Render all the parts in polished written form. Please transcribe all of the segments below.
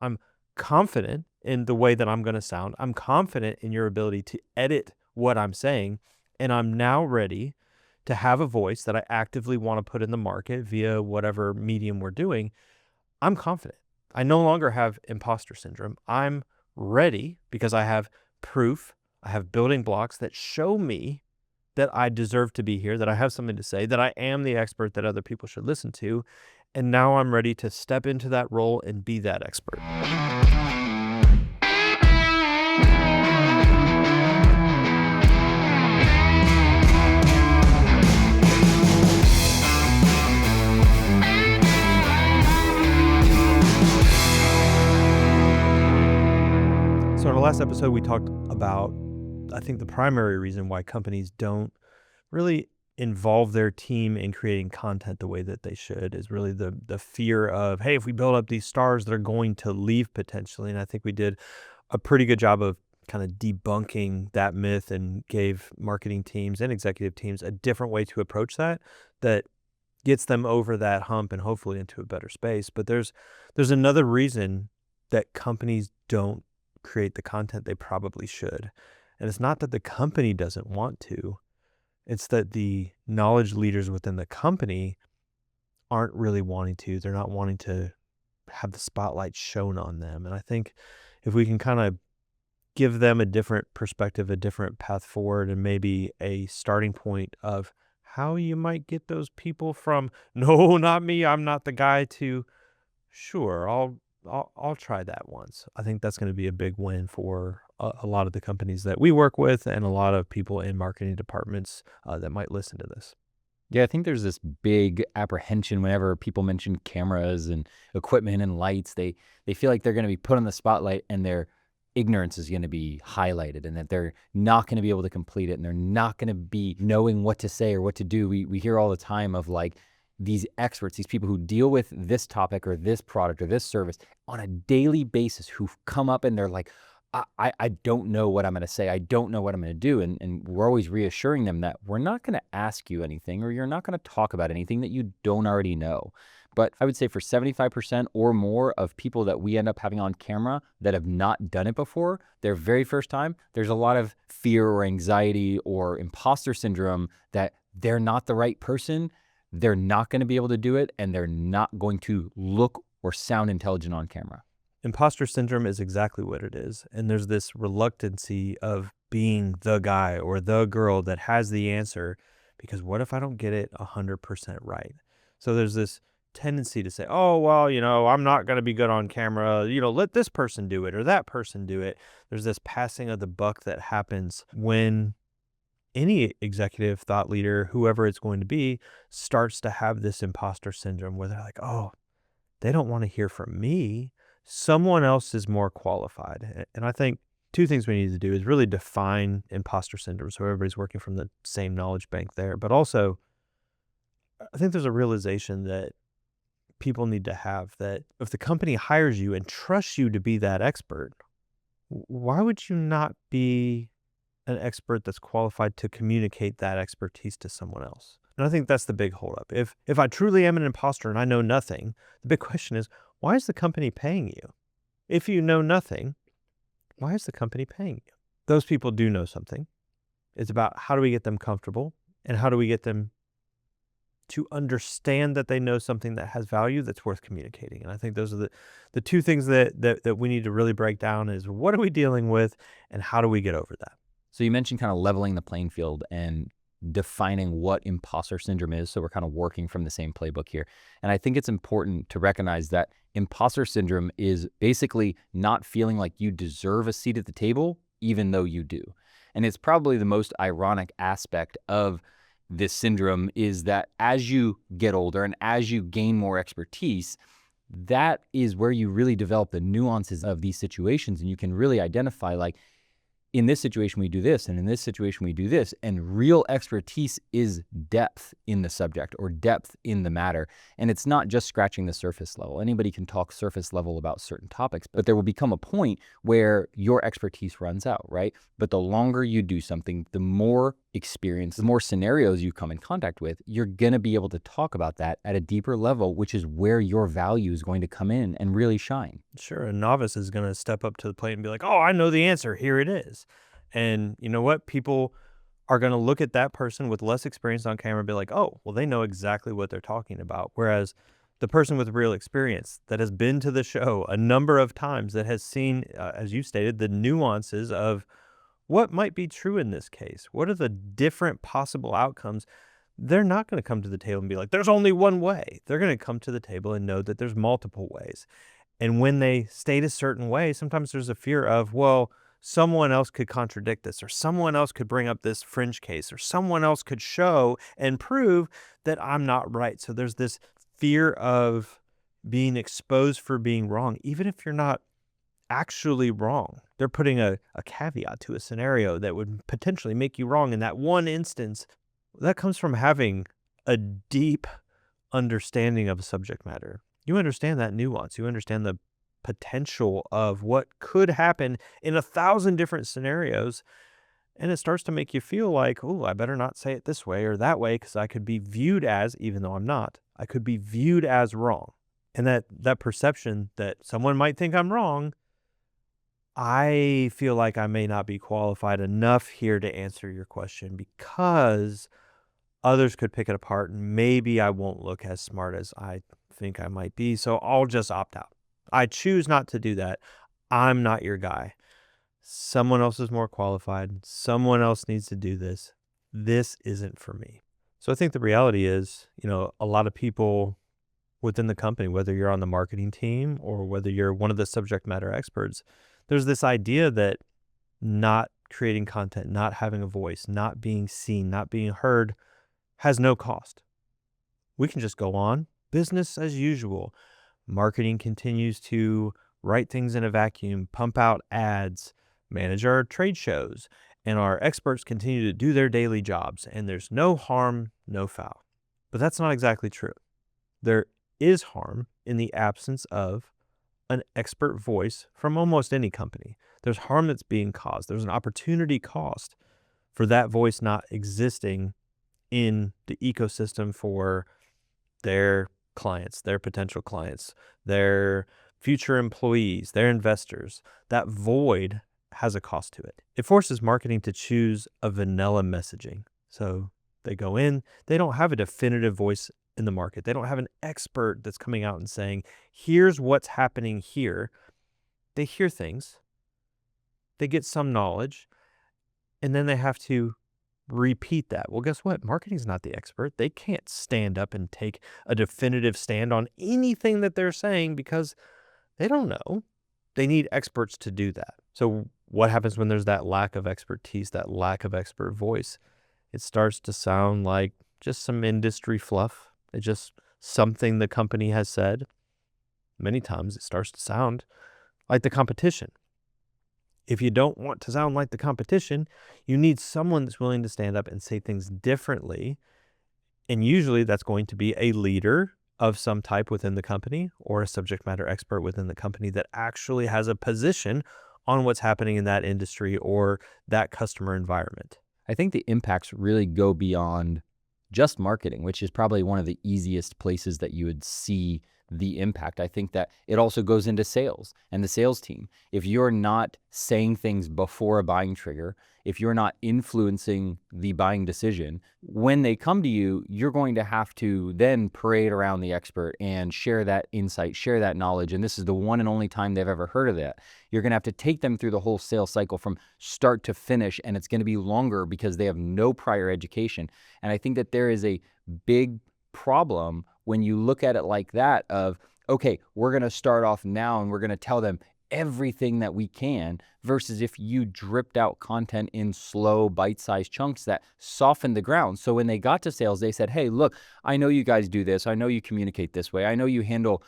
I'm confident in the way that I'm going to sound. I'm confident in your ability to edit what I'm saying. And I'm now ready to have a voice that I actively want to put in the market via whatever medium we're doing. I'm confident. I no longer have imposter syndrome. I'm ready because I have proof. I have building blocks that show me that I deserve to be here, that I have something to say, that I am the expert that other people should listen to. And now I'm ready to step into that role and be that expert. So in the last episode, we talked about, I think, the primary reason why companies don't really involve their team in creating content the way that they should is really the fear of, hey, if we build up these stars, they're going to leave potentially. And I think we did a pretty good job of kind of debunking that myth and gave marketing teams and executive teams a different way to approach that gets them over that hump and hopefully into a better space. But there's another reason that companies don't create the content they probably should. And it's not that the company doesn't want to. It's that the knowledge leaders within the company aren't really wanting to. They're not wanting to have the spotlight shown on them. And I think if we can kind of give them a different perspective, a different path forward, and maybe a starting point of how you might get those people from, no, not me, I'm not the guy, to, sure, I'll try that once. I think that's going to be a big win for a lot of the companies that we work with and a lot of people in marketing departments that might listen to this. Yeah, I think there's this big apprehension whenever people mention cameras and equipment and lights. They feel like they're going to be put on the spotlight and their ignorance is going to be highlighted and that they're not going to be able to complete it and they're not going to be knowing what to say or what to do. We hear all the time of like these experts, these people who deal with this topic or this product or this service on a daily basis who've come up and they're like, I don't know what I'm going to say. I don't know what I'm going to do. And we're always reassuring them that we're not going to ask you anything or you're not going to talk about anything that you don't already know. But I would say for 75% or more of people that we end up having on camera that have not done it before, their very first time, there's a lot of fear or anxiety or imposter syndrome that they're not the right person, they're not going to be able to do it, and they're not going to look or sound intelligent on camera. Imposter syndrome is exactly what it is. And there's this reluctancy of being the guy or the girl that has the answer because what if I don't get it 100% right? So there's this tendency to say, oh, well, I'm not going to be good on camera. Let this person do it or that person do it. There's this passing of the buck that happens when any executive, thought leader, whoever it's going to be, starts to have this imposter syndrome where they're like, oh, they don't want to hear from me. Someone else is more qualified. And I think two things we need to do is really define imposter syndrome so everybody's working from the same knowledge bank there. But also, I think there's a realization that people need to have that if the company hires you and trusts you to be that expert, why would you not be an expert that's qualified to communicate that expertise to someone else? And I think that's the big holdup. If I truly am an imposter and I know nothing, the big question is, why is the company paying you? If you know nothing, why is the company paying you? Those people do know something. It's about how do we get them comfortable and how do we get them to understand that they know something that has value that's worth communicating. And I think those are the two things that we need to really break down is what are we dealing with and how do we get over that? So you mentioned kind of leveling the playing field and defining what imposter syndrome is. So we're kind of working from the same playbook here. And I think it's important to recognize that imposter syndrome is basically not feeling like you deserve a seat at the table, even though you do. And it's probably the most ironic aspect of this syndrome is that as you get older and as you gain more expertise, that is where you really develop the nuances of these situations. And you can really identify like, in this situation, we do this, and in this situation, we do this. And real expertise is depth in the subject or depth in the matter. And it's not just scratching the surface level. Anybody can talk surface level about certain topics, but there will become a point where your expertise runs out, right? But the longer you do something, the more experience, the more scenarios you come in contact with, you're going to be able to talk about that at a deeper level, which is where your value is going to come in and really shine. Sure, a novice is going to step up to the plate and be like, "Oh, I know the answer. Here it is." And you know what? People are going to look at that person with less experience on camera and be like, "Oh, well, they know exactly what they're talking about." Whereas the person with real experience that has been to the show a number of times, that has seen, as you stated, the nuances of what might be true in this case. What are the different possible outcomes? They're not going to come to the table and be like, "There's only one way." They're going to come to the table and know that there's multiple ways. And when they state a certain way, sometimes there's a fear of, well, someone else could contradict this, or someone else could bring up this fringe case, or someone else could show and prove that I'm not right. So there's this fear of being exposed for being wrong, even if you're not actually wrong. They're putting a caveat to a scenario that would potentially make you wrong in that one instance. That comes from having a deep understanding of a subject matter. You understand that nuance. You understand the potential of what could happen in 1,000 different scenarios. And it starts to make you feel like, oh, I better not say it this way or that way, because I could be viewed as, even though I'm not, I could be viewed as wrong. And that perception that someone might think I'm wrong, I feel like I may not be qualified enough here to answer your question, because others could pick it apart and maybe I won't look as smart as I think I might be. So I'll just opt out. I choose not to do that. I'm not your guy. Someone else is more qualified. Someone else needs to do this. This isn't for me. So I think the reality is, a lot of people within the company, whether you're on the marketing team or whether you're one of the subject matter experts, there's this idea that not creating content, not having a voice, not being seen, not being heard has no cost. We can just go on business as usual. Marketing continues to write things in a vacuum, pump out ads, manage our trade shows, and our experts continue to do their daily jobs, and there's no harm, no foul. But that's not exactly true. There is harm in the absence of an expert voice from almost any company. There's harm that's being caused. There's an opportunity cost for that voice not existing in the ecosystem for their clients, their potential clients, their future employees, their investors. That void has a cost to it. It forces marketing to choose a vanilla messaging. So they go in, they don't have a definitive voice in the market. They don't have an expert that's coming out and saying, here's what's happening here. They hear things, they get some knowledge, and then they have to repeat that. Well, guess what? Marketing's not the expert. They can't stand up and take a definitive stand on anything that they're saying because they don't know. They need experts to do that. So what happens when there's that lack of expertise, that lack of expert voice? It starts to sound like just some industry fluff. It's just something the company has said. Many times it starts to sound like the competition. If you don't want to sound like the competition, you need someone that's willing to stand up and say things differently. And usually that's going to be a leader of some type within the company or a subject matter expert within the company that actually has a position on what's happening in that industry or that customer environment. I think the impacts really go beyond just marketing, which is probably one of the easiest places that you would see the impact. I think that it also goes into sales and the sales team. If you're not saying things before a buying trigger, if you're not influencing the buying decision, when they come to you, you're going to have to then parade around the expert and share that insight, share that knowledge. And this is the one and only time they've ever heard of that. You're going to have to take them through the whole sales cycle from start to finish, and it's going to be longer because they have no prior education. And I think that there is a big problem when you look at it like that of, okay, we're going to start off now and we're going to tell them everything that we can, versus if you dripped out content in slow bite-sized chunks that softened the ground. So when they got to sales, they said, hey, look, I know you guys do this. I know you communicate this way. I know you handle,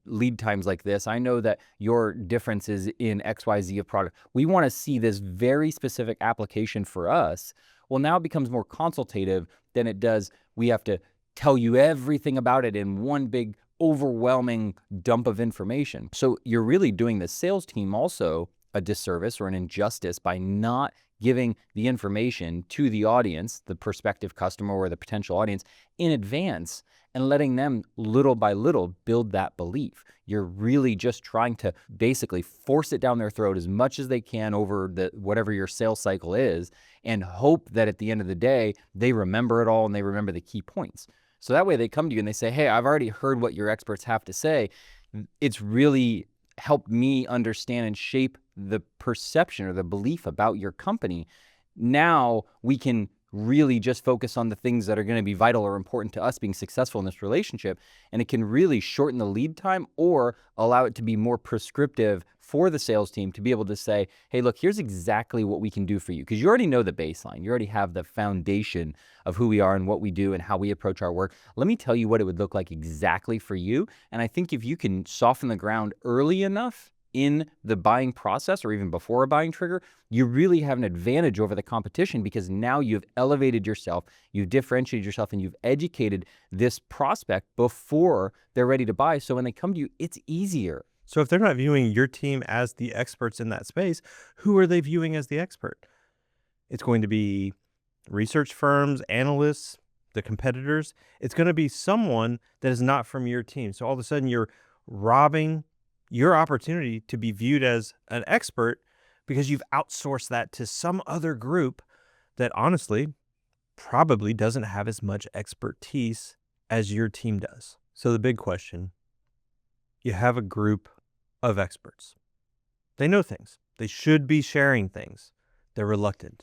lead times like this. I know that your difference is in XYZ of product. We want to see this very specific application for us. Well, now it becomes more consultative than it does. We have to tell you everything about it in one big overwhelming dump of information. So you're really doing the sales team also a disservice or an injustice by not giving the information to the audience, the prospective customer or the potential audience, in advance, and letting them little by little build that belief. You're really just trying to basically force it down their throat as much as they can over whatever your sales cycle is, and hope that at the end of the day, they remember it all and they remember the key points. So that way they come to you and they say, hey, I've already heard what your experts have to say. It's really helped me understand and shape the perception or the belief about your company. Now we can really just focus on the things that are going to be vital or important to us being successful in this relationship. And it can really shorten the lead time or allow it to be more prescriptive for the sales team to be able to say, hey, look, here's exactly what we can do for you. Because you already know the baseline. You already have the foundation of who we are and what we do and how we approach our work. Let me tell you what it would look like exactly for you. And I think if you can soften the ground early enough in the buying process or even before a buying trigger, you really have an advantage over the competition because now you've elevated yourself, you've differentiated yourself, and you've educated this prospect before they're ready to buy. So when they come to you, it's easier. So if they're not viewing your team as the experts in that space, who are they viewing as the expert? It's going to be research firms, analysts, the competitors. It's going to be someone that is not from your team. So all of a sudden you're robbing your opportunity to be viewed as an expert because you've outsourced that to some other group that honestly probably doesn't have as much expertise as your team does. So the big question, you have a group of experts. They know things. They should be sharing things. They're reluctant.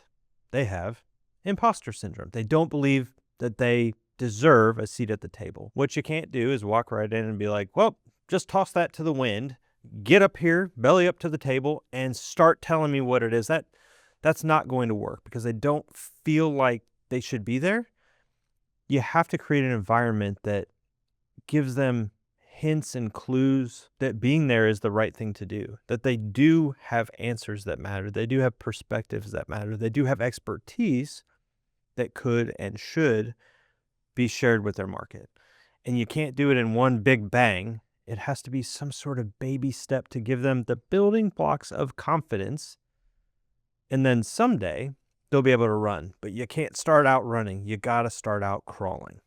They have imposter syndrome. They don't believe that they deserve a seat at the table. What you can't do is walk right in and be like, well, just toss that to the wind, get up here, belly up to the table, and start telling me what it is. That's not going to work because they don't feel like they should be there. You have to create an environment that gives them hints and clues that being there is the right thing to do, that they do have answers that matter. They do have perspectives that matter. They do have expertise that could and should be shared with their market. And you can't do it in one big bang. It has to be some sort of baby step to give them the building blocks of confidence. And then someday they'll be able to run. But you can't start out running. You got to start out crawling.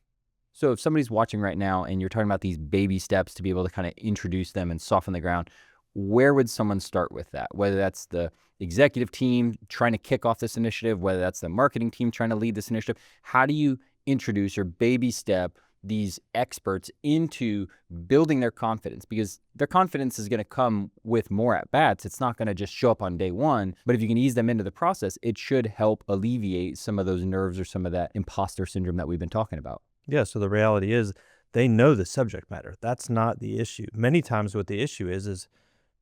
So if somebody's watching right now and you're talking about these baby steps to be able to kind of introduce them and soften the ground, where would someone start with that? Whether that's the executive team trying to kick off this initiative, whether that's the marketing team trying to lead this initiative, how do you introduce or baby step these experts into building their confidence? Because their confidence is going to come with more at-bats. It's not going to just show up on day one. But if you can ease them into the process, it should help alleviate some of those nerves or some of that imposter syndrome that we've been talking about. Yeah, so the reality is they know the subject matter. That's not the issue. Many times what the issue is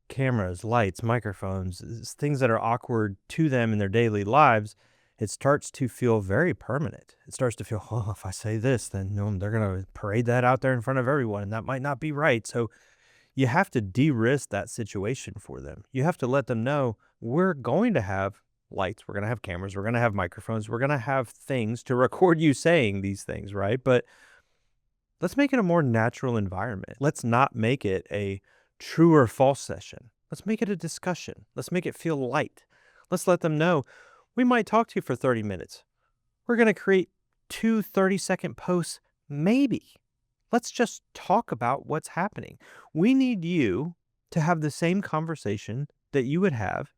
cameras, lights, microphones, things that are awkward to them in their daily lives. It starts to feel very permanent. It starts to feel, oh, if I say this, then they're going to parade that out there in front of everyone, and that might not be right. So you have to de-risk that situation for them. You have to let them know we're going to have lights, we're going to have cameras, we're going to have microphones, we're going to have things to record you saying these things, right? But let's make it a more natural environment. Let's not make it a true or false session. Let's make it a discussion. Let's make it feel light. Let's let them know we might talk to you for 30 minutes. We're going to create 2 30-second posts, maybe. Let's just talk about what's happening. We need you to have the same conversation that you would have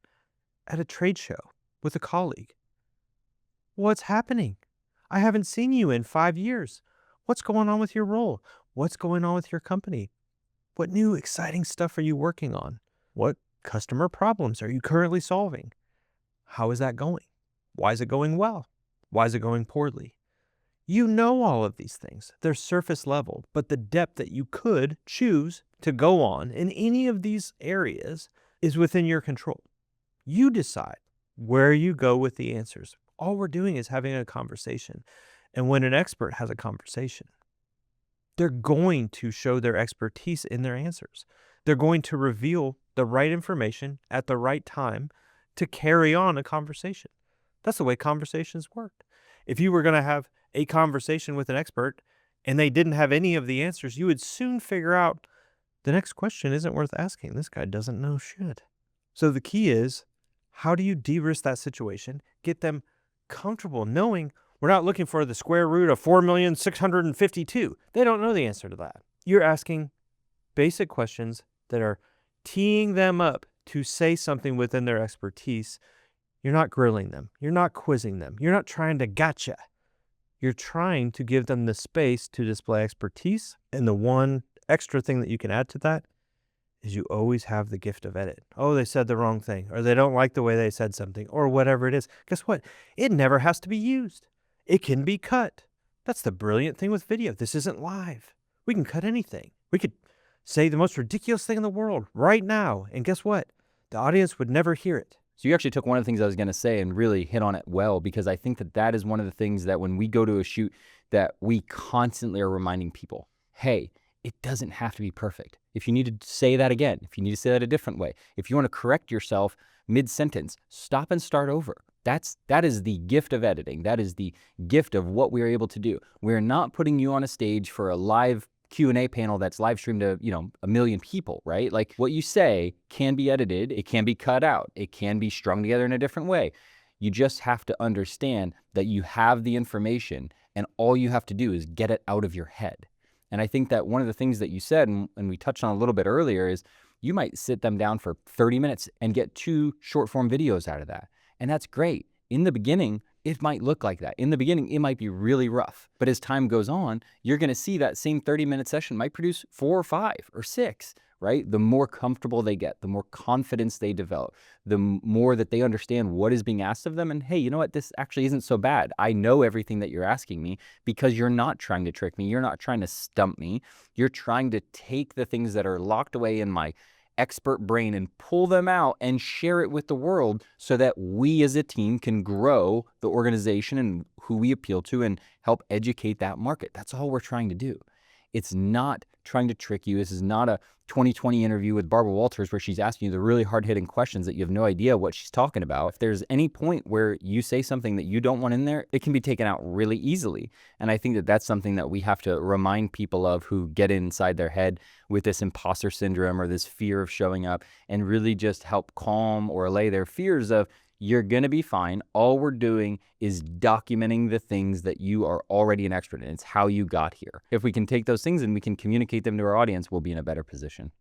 at a trade show with a colleague. What's happening? I haven't seen you in 5 years. What's going on with your role? What's going on with your company? What new exciting stuff are you working on? What customer problems are you currently solving? How is that going? Why is it going well? Why is it going poorly? You know all of these things. They're surface level, but the depth that you could choose to go on in any of these areas is within your control. You decide where you go with the answers. All we're doing is having a conversation. And when an expert has a conversation, they're going to show their expertise in their answers. They're going to reveal the right information at the right time to carry on a conversation. That's the way conversations work. If you were going to have a conversation with an expert and they didn't have any of the answers, you would soon figure out the next question isn't worth asking. This guy doesn't know shit. So the key is, How do you de-risk that situation? Get them comfortable knowing we're not looking for the square root of 4,652,000. They don't know the answer to that. You're asking basic questions that are teeing them up to say something within their expertise. You're not grilling them. You're not quizzing them. You're not trying to gotcha. You're trying to give them the space to display expertise. And the one extra thing that you can add to that is you always have the gift of edit. Oh, they said the wrong thing, or they don't like the way they said something, or whatever it is. Guess what? It never has to be used. It can be cut. That's the brilliant thing with video. This isn't live. We can cut anything. We could say the most ridiculous thing in the world right now, and guess what? The audience would never hear it. So you actually took one of the things I was going to say and really hit on it well, because I think that that is one of the things that when we go to a shoot that we constantly are reminding people, hey, it doesn't have to be perfect. If you need to say that again, if you need to say that a different way, if you want to correct yourself mid-sentence, stop and start over. That is the gift of editing. That is the gift of what we're able to do. We're not putting you on a stage for a live Q&A panel that's live streamed to, 1 million people, right? Like, what you say can be edited, it can be cut out, it can be strung together in a different way. You just have to understand that you have the information and all you have to do is get it out of your head. And I think that one of the things that you said, and we touched on a little bit earlier, is you might sit them down for 30 minutes and get 2 short form videos out of that. And that's great. In the beginning, it might look like that. In the beginning, it might be really rough. But as time goes on, you're going to see that same 30-minute session might produce 4 or 5 or 6, right? The more comfortable they get, the more confidence they develop, the more that they understand what is being asked of them. And hey, you know what? This actually isn't so bad. I know everything that you're asking me because you're not trying to trick me. You're not trying to stump me. You're trying to take the things that are locked away in my expert brain and pull them out and share it with the world so that we as a team can grow the organization and who we appeal to and help educate that market. That's all we're trying to do. It's not trying to trick you. This is not a 2020 interview with Barbara Walters where she's asking you the really hard-hitting questions that you have no idea what she's talking about. If there's any point where you say something that you don't want in there, it can be taken out really easily. And I think that that's something that we have to remind people of who get inside their head with this imposter syndrome or this fear of showing up, and really just help calm or allay their fears of, you're going to be fine. All we're doing is documenting the things that you are already an expert in. It's how you got here. If we can take those things and we can communicate them to our audience, we'll be in a better position.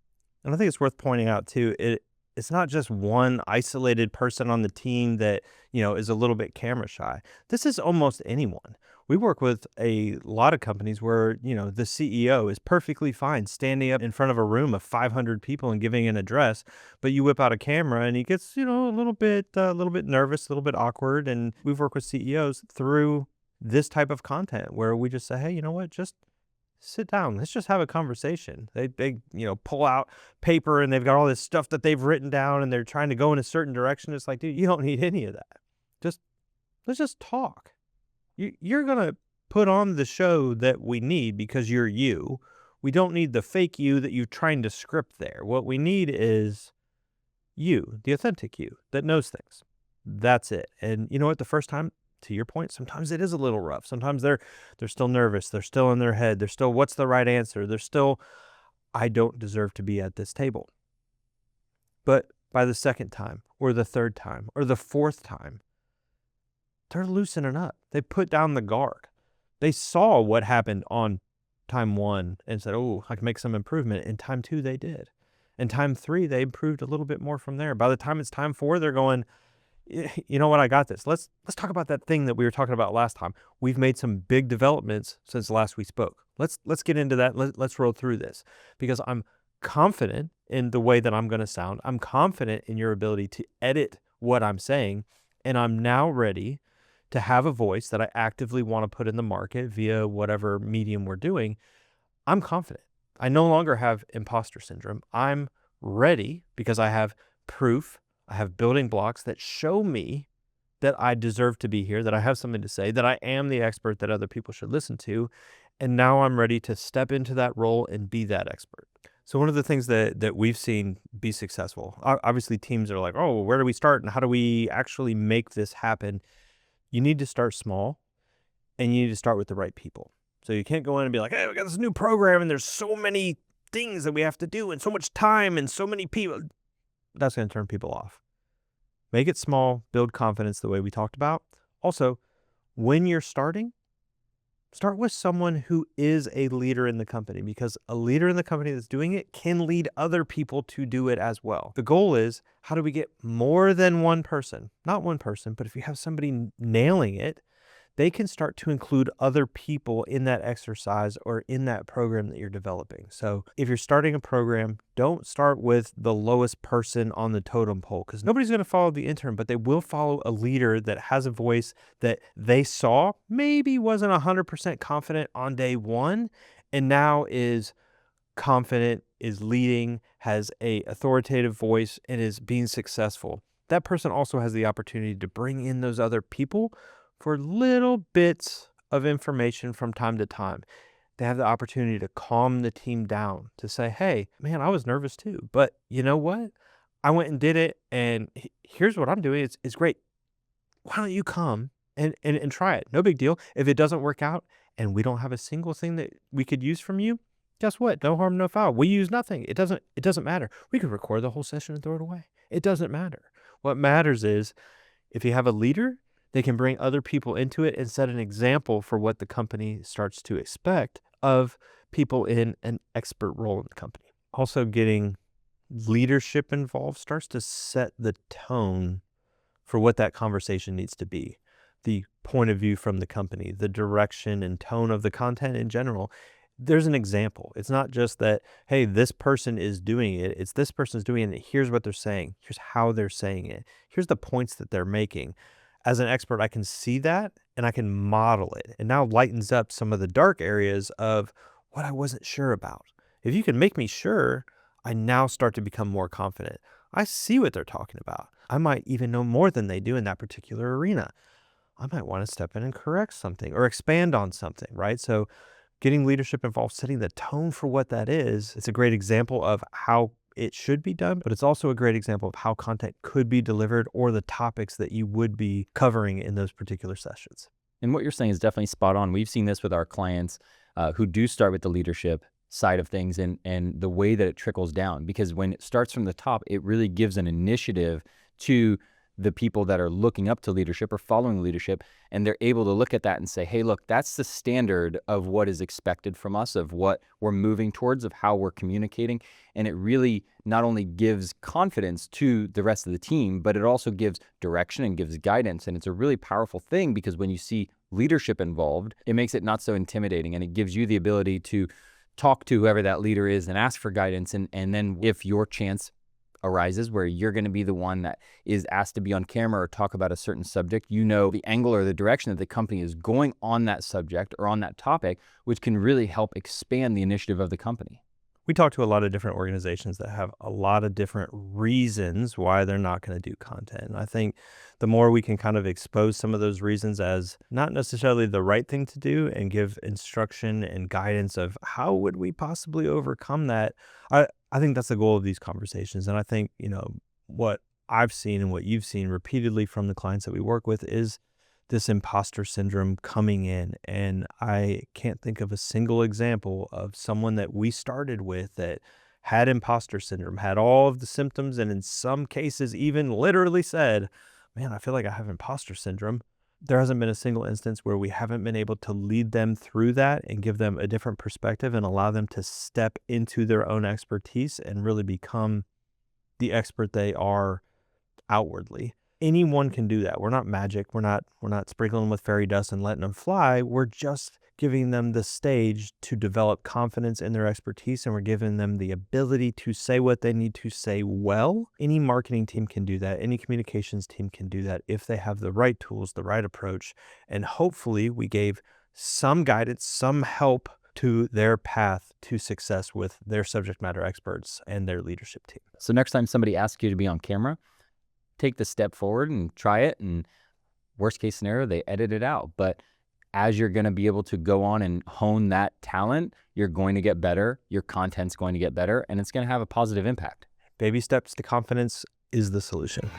And I think it's worth pointing out too, it's not just one isolated person on the team that, is a little bit camera shy. This is almost anyone. We work with a lot of companies where, the CEO is perfectly fine standing up in front of a room of 500 people and giving an address, but you whip out a camera and he gets, a little bit nervous, a little bit awkward. And we've worked with CEOs through this type of content where we just say, hey, you know what, just sit down. Let's just have a conversation. They pull out paper and they've got all this stuff that they've written down and they're trying to go in a certain direction. It's like, dude, you don't need any of that. Let's just talk. You're going to put on the show that we need because you're you. We don't need the fake you that you're trying to script there. What we need is you, the authentic you that knows things. That's it. And you know what? The first time, to your point, sometimes it is a little rough. Sometimes they're still nervous. They're still in their head. They're still, what's the right answer? They're still, I don't deserve to be at this table. But by the second time or the third time or the fourth time, they're loosening up. They put down the guard. They saw what happened on time 1 and said, oh, I can make some improvement. In time 2, they did. And time 3, they improved a little bit more from there. By the time it's time 4, they're going, you know what, I got this. Let's talk about that thing that we were talking about last time. We've made some big developments since last we spoke. Let's get into that. Let's roll through this because I'm confident in the way that I'm going to sound. I'm confident in your ability to edit what I'm saying. And I'm now ready to have a voice that I actively want to put in the market via whatever medium we're doing. I'm confident. I no longer have imposter syndrome. I'm ready because I have proof. I have building blocks that show me that I deserve to be here, that I have something to say, that I am the expert that other people should listen to. And now I'm ready to step into that role and be that expert. So one of the things that we've seen be successful, obviously teams are like, oh, where do we start and how do we actually make this happen? You need to start small and you need to start with the right people. So you can't go in and be like, hey, we got this new program and there's so many things that we have to do and so much time and so many people. That's going to turn people off. Make it small, build confidence the way we talked about. Also, when you're starting, start with someone who is a leader in the company, because a leader in the company that's doing it can lead other people to do it as well. The goal is, how do we get more than one person? Not one person, but if you have somebody nailing it, they can start to include other people in that exercise or in that program that you're developing. So if you're starting a program, don't start with the lowest person on the totem pole, because nobody's going to follow the intern, but they will follow a leader that has a voice that they saw maybe wasn't 100% confident on day one, and now is confident, is leading, has a authoritative voice, and is being successful. That person also has the opportunity to bring in those other people for little bits of information from time to time. They have the opportunity to calm the team down, to say, hey, man, I was nervous too, but you know what? I went and did it, and here's what I'm doing. It's great. Why don't you come and try it? No big deal. If it doesn't work out and we don't have a single thing that we could use from you, guess what? No harm, no foul. We use nothing. It doesn't matter. We could record the whole session and throw it away. It doesn't matter. What matters is, if you have a leader, they can bring other people into it and set an example for what the company starts to expect of people in an expert role in the company. Also, getting leadership involved starts to set the tone for what that conversation needs to be, the point of view from the company, the direction and tone of the content in general. There's an example. It's not just that, hey, this person is doing it. It's this person's doing it. Here's what they're saying. Here's how they're saying it. Here's the points that they're making. As an expert, I can see that and I can model it. It now lightens up some of the dark areas of what I wasn't sure about. If you can make me sure, I now start to become more confident. I see what they're talking about. I might even know more than they do in that particular arena. I might want to step in and correct something or expand on something, right? So getting leadership involved, setting the tone for what that is, it's a great example of how it should be done, but it's also a great example of how content could be delivered or the topics that you would be covering in those particular sessions. And what you're saying is definitely spot on. We've seen this with our clients who do start with the leadership side of things and the way that it trickles down, because when it starts from the top, it really gives an initiative to the people that are looking up to leadership or following leadership, and they're able to look at that and say, hey, look, that's the standard of what is expected from us, of what we're moving towards, of how we're communicating. And it really not only gives confidence to the rest of the team, but it also gives direction and gives guidance. And it's a really powerful thing, because when you see leadership involved, it makes it not so intimidating, and it gives you the ability to talk to whoever that leader is and ask for guidance. And then if your chance arises where you're going to be the one that is asked to be on camera or talk about a certain subject, you know the angle or the direction that the company is going on that subject or on that topic, which can really help expand the initiative of the company. We talk to a lot of different organizations that have a lot of different reasons why they're not going to do content. And I think the more we can kind of expose some of those reasons as not necessarily the right thing to do and give instruction and guidance of how would we possibly overcome that, I think that's the goal of these conversations. And I think, what I've seen and what you've seen repeatedly from the clients that we work with is this imposter syndrome coming in. And I can't think of a single example of someone that we started with that had imposter syndrome, had all of the symptoms, and in some cases even literally said, man, I feel like I have imposter syndrome. There hasn't been a single instance where we haven't been able to lead them through that and give them a different perspective and allow them to step into their own expertise and really become the expert they are outwardly. Anyone can do that. We're not magic. We're not sprinkling them with fairy dust and letting them fly. We're just giving them the stage to develop confidence in their expertise, and we're giving them the ability to say what they need to say well. Any marketing team can do that. Any communications team can do that if they have the right tools, the right approach, and hopefully we gave some guidance, some help to their path to success with their subject matter experts and their leadership team. So next time somebody asks you to be on camera, take the step forward and try it, and worst case scenario, they edit it out. But as you're going to be able to go on and hone that talent, you're going to get better, your content's going to get better, and it's going to have a positive impact. Baby steps to confidence is the solution.